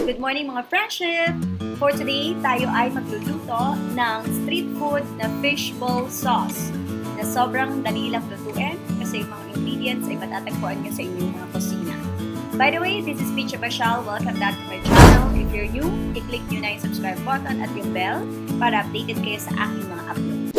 Good morning mga friendship! For today, tayo ay magluluto ng street food na fishball sauce na sobrang dali lang lutuin kasi yung mga ingredients ay matatagpuan nyo sa inyong mga kusina. By the way, this is Peach Bashal. Welcome back to my channel. If you're new, i-click nyo na yung subscribe button at yung bell para updated kayo sa aking mga uploads.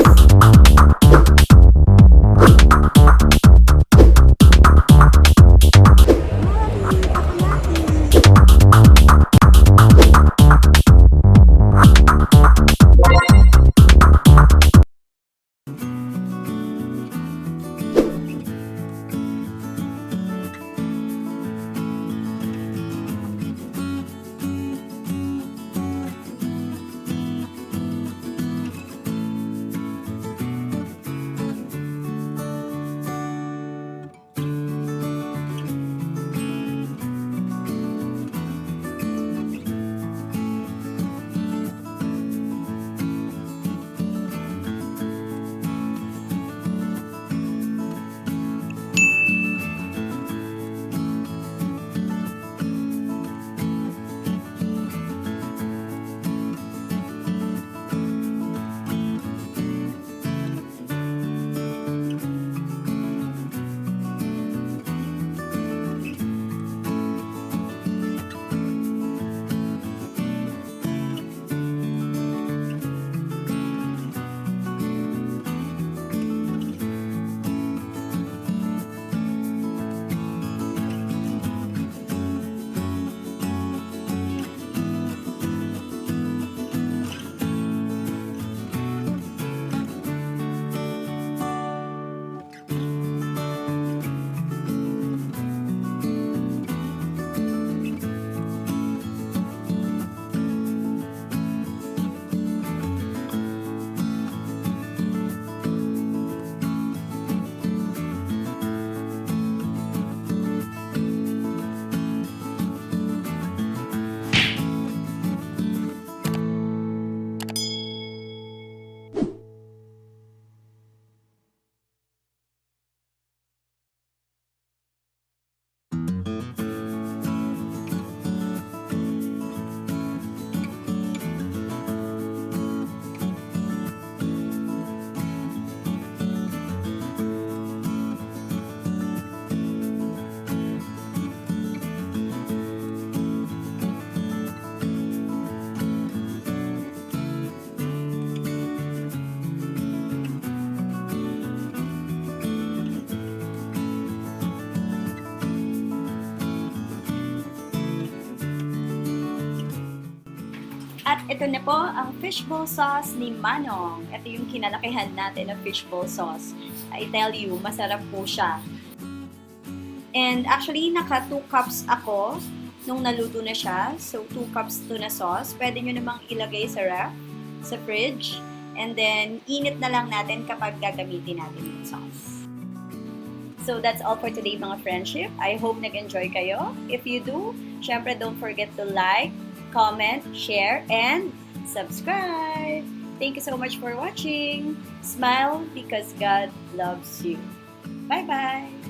At ito na po ang fishball sauce ni Manong. Ito yung kinalakihan natin ng fishball sauce. I tell you, masarap po siya. And actually, naka 2 cups ako nung naluto na siya. So, 2 cups to na sauce. Pwede nyo namang ilagay sa ref, sa fridge. And then, init na lang natin kapag gagamitin natin yung sauce. So, that's all for today mga friendship. I hope nag-enjoy kayo. If you do, syempre don't forget to like, comment, share, and subscribe. Thank you so much for watching. Smile because God loves you. Bye-bye.